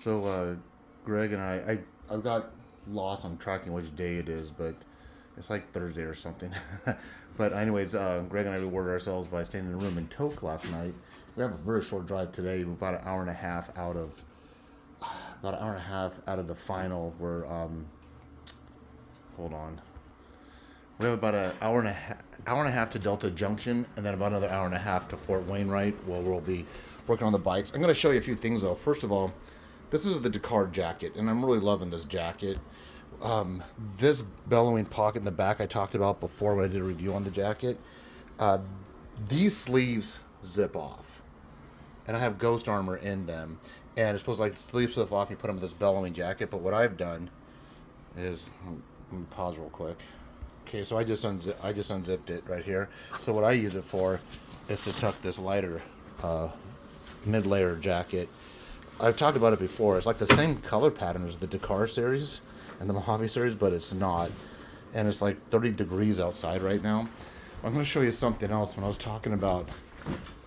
So, Greg and I got lost on tracking which day it is, but it's like Thursday or something. But anyways, Greg and I rewarded ourselves by staying in a room in Toke last night. We have a very short drive today. We're about an hour and a half out of the final. We're hold on. We have about an hour and a half to Delta Junction, and then about another hour and a half to Fort Wainwright, where we'll be working on the bikes. I'm going to show you a few things, though. First of all, this is the Dakar jacket, and I'm really loving this jacket. This bellowing pocket in the back I talked about before when I did a review on the jacket. These sleeves zip off, and I have Ghost Armor in them, and it's supposed to like the sleeves zip off and you put them in this bellowing jacket. But what I've done is, let me pause real quick. Okay, so I just unzipped it right here. So what I use it for is to tuck this lighter mid-layer jacket. I've talked about it before. It's like the same color pattern as the Dakar series and the Mojave series, but it's not. And it's like 30 degrees outside right now. I'm going to show you something else. When I was talking about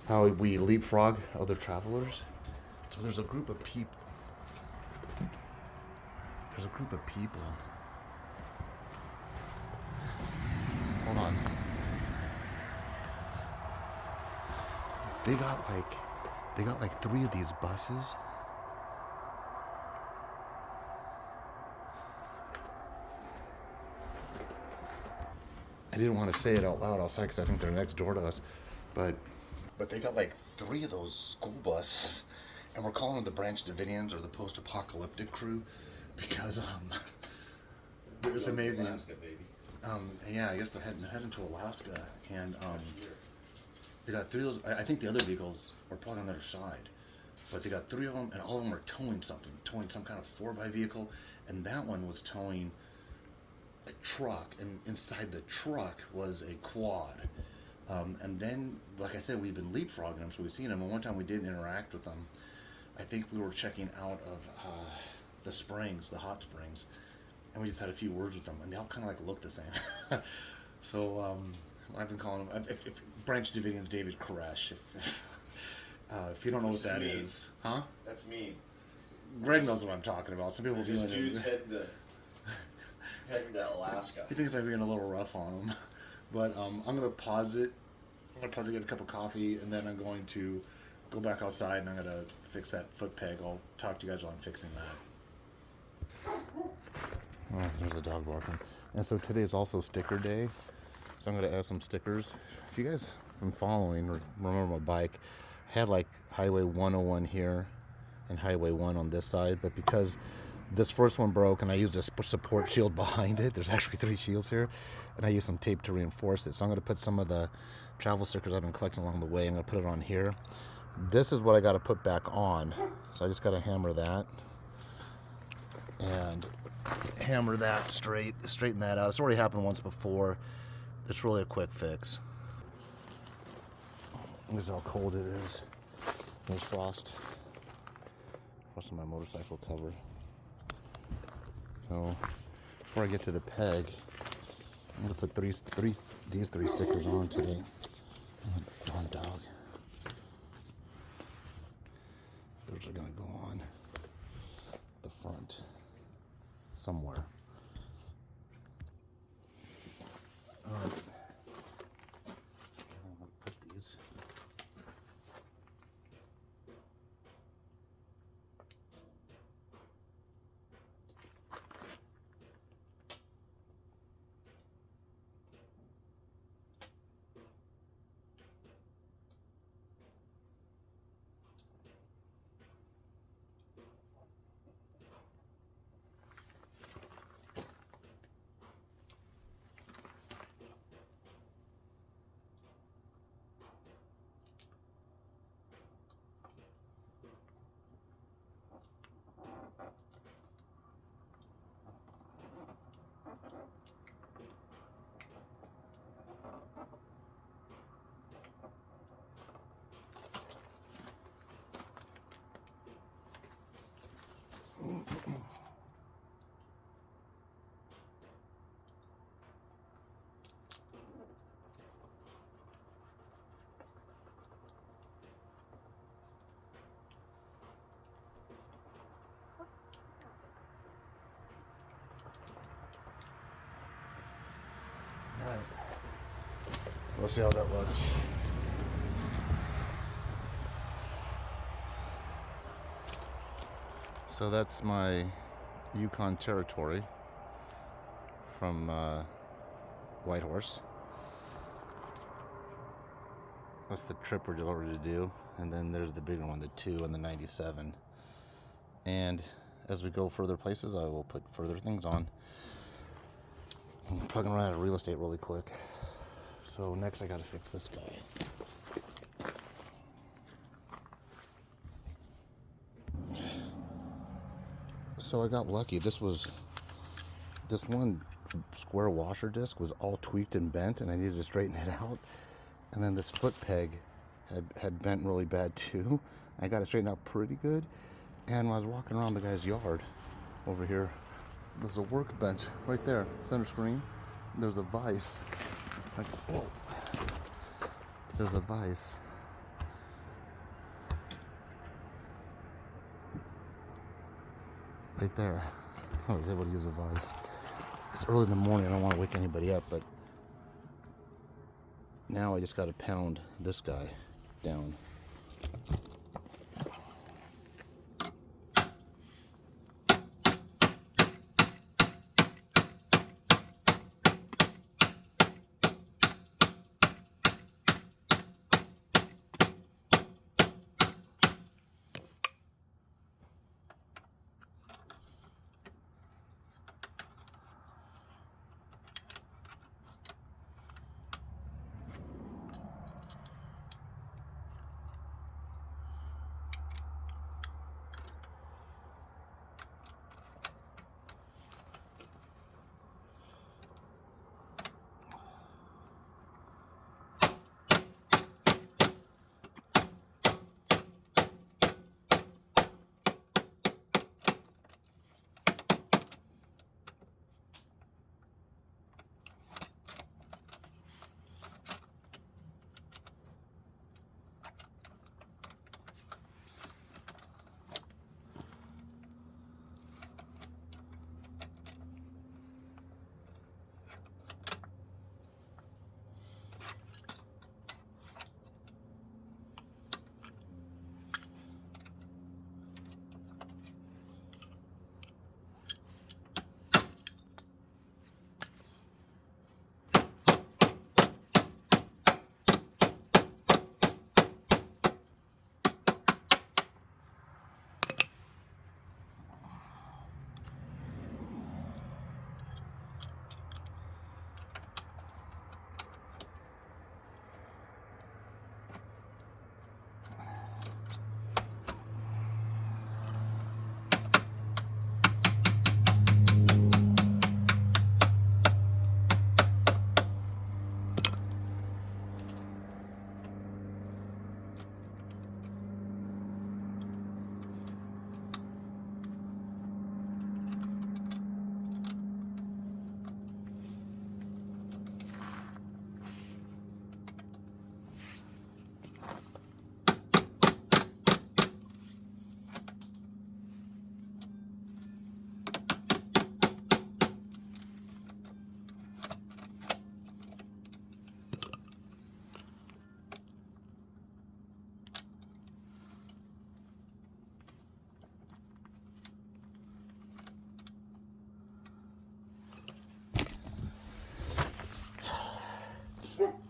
how we leapfrog other travelers, so there's a group of people. Hold on. They got like 3 of these buses. I didn't want to say it out loud outside because I think they're next door to us, but they got like 3 of those school buses, and we're calling them the Branch Davidians or the Post-Apocalyptic Crew because it's amazing. Alaska, baby. Yeah, I guess they're heading to Alaska, and they got 3 of those. I think the other vehicles are probably on the other side, but they got 3 of them, and all of them are towing some kind of 4x vehicle, and that one was towing a truck, and inside the truck was a quad. And then, like I said, we've been leapfrogging them, so we've seen them. And one time we didn't interact with them. I think we were checking out of the springs, the hot springs, and we just had a few words with them, and they all kind of like look the same. So I've been calling them if Branch Davidians David Koresh. If you don't know what that is, huh? That's me. Greg knows what I'm talking about. Some people This feel dude's heading to Alaska. He thinks I'm being a little rough on him. But I'm going to pause it. I'm going to probably get a cup of coffee, and then I'm going to go back outside, and I'm going to fix that foot peg. I'll talk to you guys while I'm fixing that. Oh, there's a dog barking. And so today is also sticker day. So I'm going to add some stickers. If you guys from following remember my bike, I had like Highway 101 here and Highway 1 on this side, but because this first one broke and I used a support shield behind it, there's actually 3 shields here, and I used some tape to reinforce it. So I'm going to put some of the travel stickers I've been collecting along the way. I'm going to put it on here. This is what I got to put back on. So I just got to hammer that and hammer that straighten that out. It's already happened once before. It's really a quick fix. This is how cold it is. There's frost on my motorcycle cover. So before I get to the peg, I'm gonna put these three stickers on today. Oh, darn dog. Those are gonna go on the front somewhere. All right. I'm gonna put these. Let's see how that looks. So that's my Yukon Territory from Whitehorse. That's the trip we're ready to do. And then there's the bigger one, the 2 and the 97. And as we go further places, I will put further things on. I'm probably gonna run out of real estate really quick. So next I gotta fix this guy. So I got lucky. This one square washer disc was all tweaked and bent, and I needed to straighten it out. And then this foot peg had bent really bad too. I got it straightened out pretty good. And when I was walking around the guy's yard over here, there's a workbench right there, center screen. There's a vise. Like, whoa. There's a vise. Right there. I was able to use a vise. It's early in the morning. I don't want to wake anybody up, but now I just got to pound this guy down.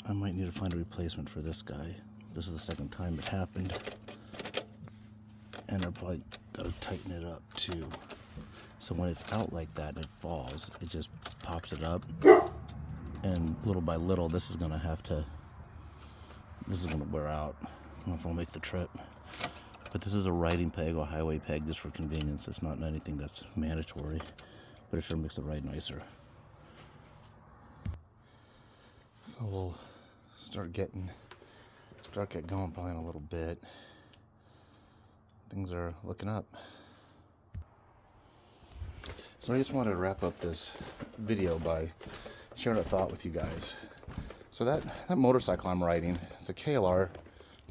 I might need to find a replacement for this guy. This is the second time it happened. And I probably gotta tighten it up too. So when it's out like that and it falls, it just pops it up. And little by little, this is gonna wear out. I don't know if I'll make the trip. But this is a riding peg or highway peg just for convenience. It's not anything that's mandatory, but it sure makes the ride nicer. So we'll start getting going probably in a little bit. Things are looking up. So I just wanted to wrap up this video by sharing a thought with you guys. So that motorcycle I'm riding, it's a KLR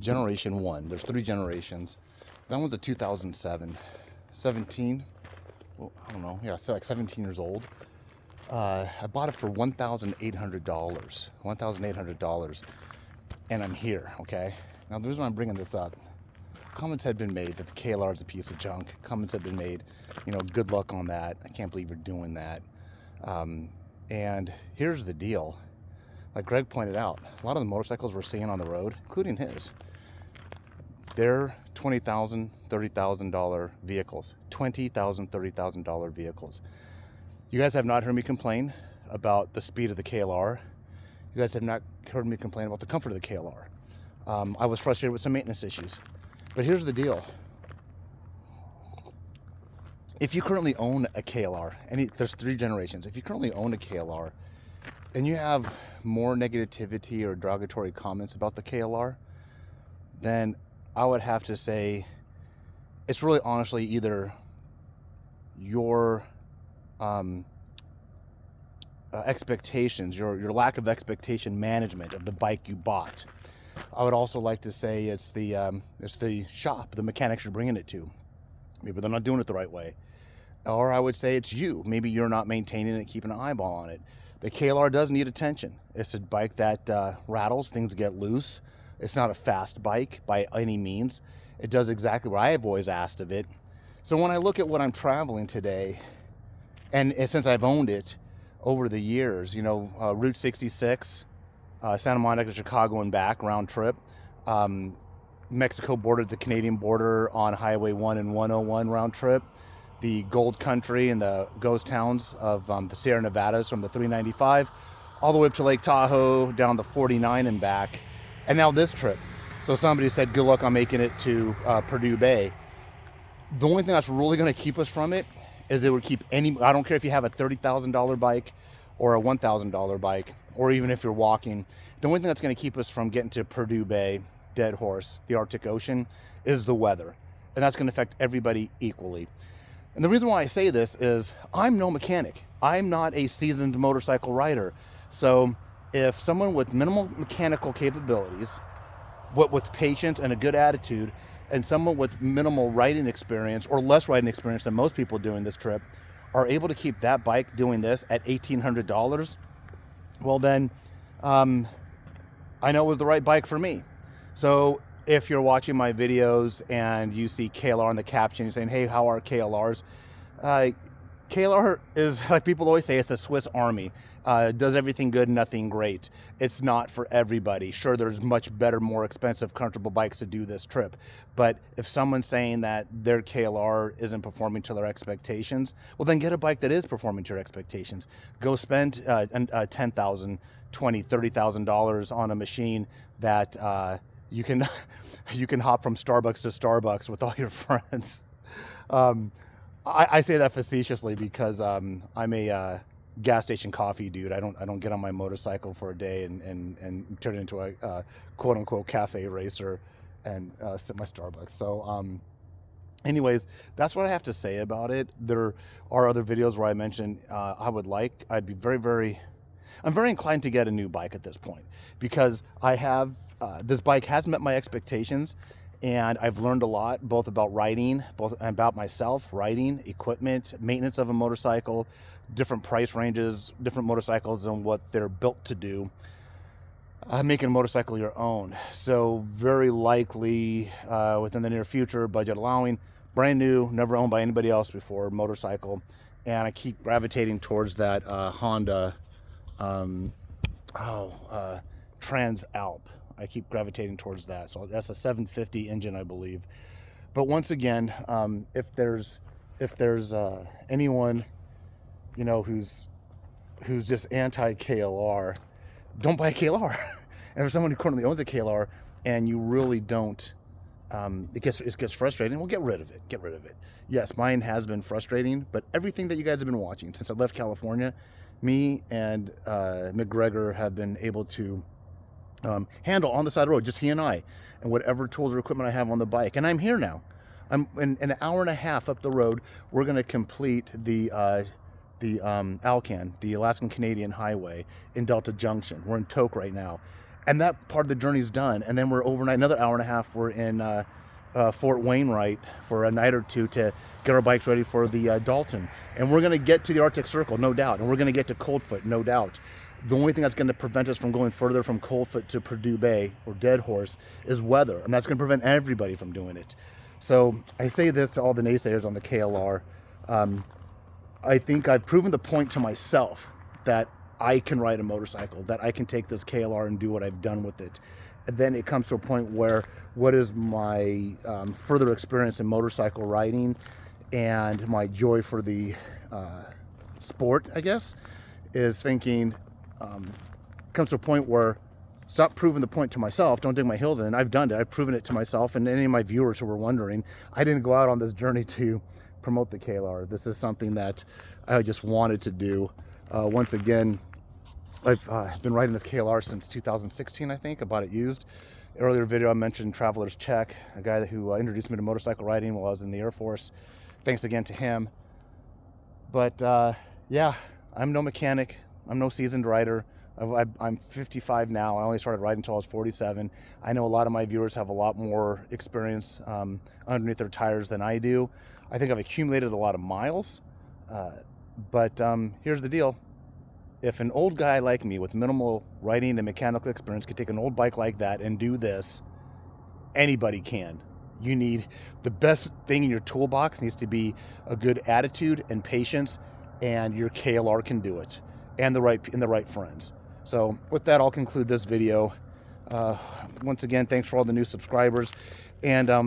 Generation 1. There's 3 generations. That one's a 2007. 17. Well, I don't know. Yeah, it's like 17 years old. I bought it for $1,800. $1,800. And I'm here, okay? Now, the reason why I'm bringing this up, comments had been made that the KLR is a piece of junk. Comments had been made, good luck on that. I can't believe you're doing that. And here's the deal. Like Greg pointed out, a lot of the motorcycles we're seeing on the road, including his, they're $20,000, $30,000 vehicles. $20,000, $30,000 vehicles. You guys have not heard me complain about the speed of the KLR. You guys have not heard me complain about the comfort of the KLR. I was frustrated with some maintenance issues. But here's the deal. If you currently own a KLR, and there's 3 generations, if you currently own a KLR and you have more negativity or derogatory comments about the KLR, then I would have to say it's really honestly either your expectations, your lack of expectation management of the bike you bought. I would also like to say it's the shop, the mechanics you're bringing it to. Maybe they're not doing it the right way. Or I would say it's you. Maybe you're not maintaining it, keeping an eyeball on it. The KLR does need attention. It's a bike that rattles, things get loose. It's not a fast bike by any means. It does exactly what I have always asked of it. So when I look at what I'm traveling today, and since I've owned it over the years, Route 66, Santa Monica to Chicago and back, round trip. Mexico border to the Canadian border on Highway 1 and 101 round trip. The Gold Country and the ghost towns of the Sierra Nevadas from the 395 all the way up to Lake Tahoe, down the 49 and back. And now this trip. So somebody said, good luck on making it to Purdue Bay. The only thing that's really going to keep us from it is it would keep I don't care if you have a $30,000 bike or a $1,000 bike, or even if you're walking. The only thing that's going to keep us from getting to Purdue Bay, Dead Horse, the Arctic Ocean, is the weather. And that's going to affect everybody equally. And the reason why I say this is I'm no mechanic. I'm not a seasoned motorcycle rider. So if someone with minimal mechanical capabilities, but with patience and a good attitude, and someone with minimal riding experience or less riding experience than most people doing this trip are able to keep that bike doing this at $1,800, well then, I know it was the right bike for me. So if you're watching my videos and you see KLR in the caption, you're saying, hey, how are KLRs? KLR is, like people always say, it's the Swiss Army. Does everything good, nothing great. It's not for everybody. Sure, there's much better, more expensive, comfortable bikes to do this trip. But if someone's saying that their KLR isn't performing to their expectations, well, then get a bike that is performing to your expectations. Go spend $10,000, $20,000, $30,000 on a machine that you can hop from Starbucks to Starbucks with all your friends. I say that facetiously because I'm a gas station coffee dude. I don't get on my motorcycle for a day and turn it into a quote unquote cafe racer and sip my Starbucks. So anyways, that's what I have to say about it. There are other videos where I mentioned I'd be I'm very inclined to get a new bike at this point because I have this bike has met my expectations. And I've learned a lot, both about riding, both about myself, riding, equipment, maintenance of a motorcycle, different price ranges, different motorcycles and what they're built to do. Making a motorcycle your own. So very likely within the near future, budget allowing, brand new, never owned by anybody else before, motorcycle. And I keep gravitating towards that Honda Trans Alp. I keep gravitating towards that. So that's a 750 engine, I believe. But once again, if there's anyone, who's just anti-KLR, don't buy a KLR. And for someone who currently owns a KLR and you really don't, it gets frustrating. Well, get rid of it. Get rid of it. Yes, mine has been frustrating, but everything that you guys have been watching since I left California, me and McGregor have been able to handle on the side of the road, just he and I, and whatever tools or equipment I have on the bike. And I'm here now. I'm in an hour and a half up the road. We're going to complete the ALCAN, the Alaskan Canadian Highway in Delta Junction. We're in Tok right now. And that part of the journey's done. And then we're overnight, another hour and a half, we're in Fort Wainwright for a night or two to get our bikes ready for the Dalton. And we're going to get to the Arctic Circle, no doubt. And we're going to get to Coldfoot, no doubt. The only thing that's going to prevent us from going further from Coldfoot to Purdue Bay or Dead Horse is weather. And that's going to prevent everybody from doing it. So I say this to all the naysayers on the KLR. I think I've proven the point to myself that I can ride a motorcycle, that I can take this KLR and do what I've done with it. And then it comes to a point where what is my further experience in motorcycle riding and my joy for the sport, I guess, is thinking, comes to a point where stop proving the point to myself, don't dig my heels in. I've done it. I've proven it to myself, and any of my viewers who were wondering, I didn't go out on this journey to promote the KLR. This is something that I just wanted to do. Once again, I've been riding this KLR since 2016, I think. I bought it used. Earlier video I mentioned Traveler's Check, a guy who introduced me to motorcycle riding while I was in the Air Force. Thanks again to him. But yeah, I'm no mechanic. I'm no seasoned rider. I'm 55 now. I only started riding until I was 47. I know a lot of my viewers have a lot more experience underneath their tires than I do. I think I've accumulated a lot of miles. But here's the deal. If an old guy like me with minimal riding and mechanical experience could take an old bike like that and do this, anybody can. You need the best thing in your toolbox needs to be a good attitude and patience, and your KLR can do it, and the right friends. So with that, I'll conclude this video. Once again, thanks for all the new subscribers. And I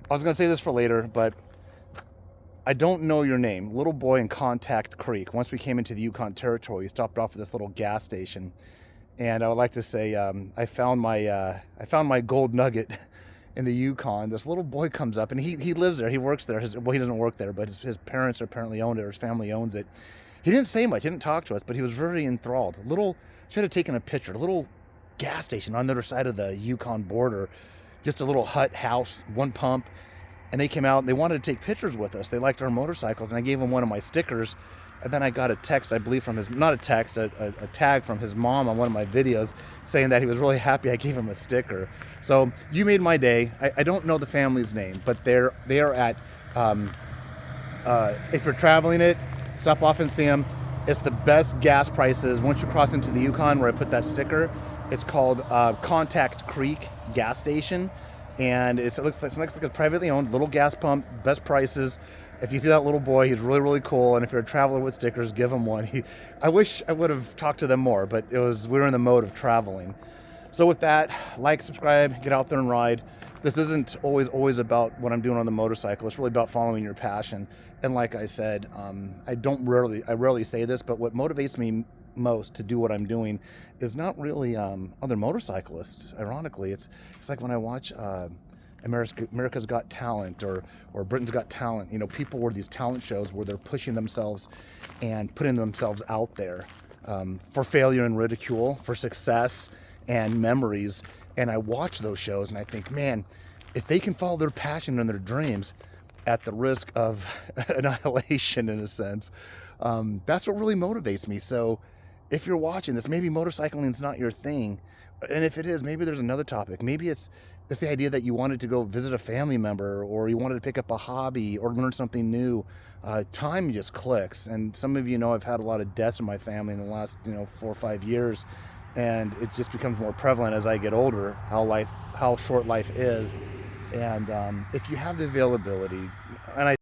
was going to say this for later, but I don't know your name. Little boy in Contact Creek. Once we came into the Yukon territory, we stopped off at this little gas station, and I would like to say I found my gold nugget in the Yukon. This little boy comes up, and he lives there. He works there. Well, he doesn't work there, but his parents apparently own it, or his family owns it. He didn't say much. He didn't talk to us, but he was very enthralled. Should have taken a picture. A little gas station on the other side of the Yukon border. Just a little hut house, one pump. And they came out and they wanted to take pictures with us. They liked our motorcycles, and I gave them one of my stickers. And then I got a text, I believe from not a text, a tag from his mom on one of my videos saying that he was really happy I gave him a sticker. So you made my day. I don't know the family's name, but they are at, if you're traveling it, stop off and see them. It's the best gas prices. Once you cross into the Yukon where I put that sticker, it's called Contact Creek Gas Station. And it looks like a privately owned little gas pump, best prices. If you see that little boy, he's really, really cool. And if you're a traveler with stickers, give him one. I wish I would have talked to them more, but we were in the mode of traveling. So with that, like, subscribe, get out there and ride. This isn't always about what I'm doing on the motorcycle. It's really about following your passion. And like I said, I rarely say this, but what motivates me most to do what I'm doing is not really other motorcyclists. Ironically, it's like when I watch America's Got Talent or Britain's Got Talent. You know, people were these talent shows where they're pushing themselves and putting themselves out there for failure and ridicule, for success and memories. And I watch those shows and I think, man, if they can follow their passion and their dreams at the risk of annihilation, in a sense, that's what really motivates me. So if you're watching this, maybe motorcycling is not your thing. And if it is, maybe there's another topic. Maybe it's the idea that you wanted to go visit a family member, or you wanted to pick up a hobby or learn something new. Time just clicks. And some of you know I've had a lot of deaths in my family in the last 4 or 5 years. And it just becomes more prevalent as I get older, how short life is. And if you have the availability, and I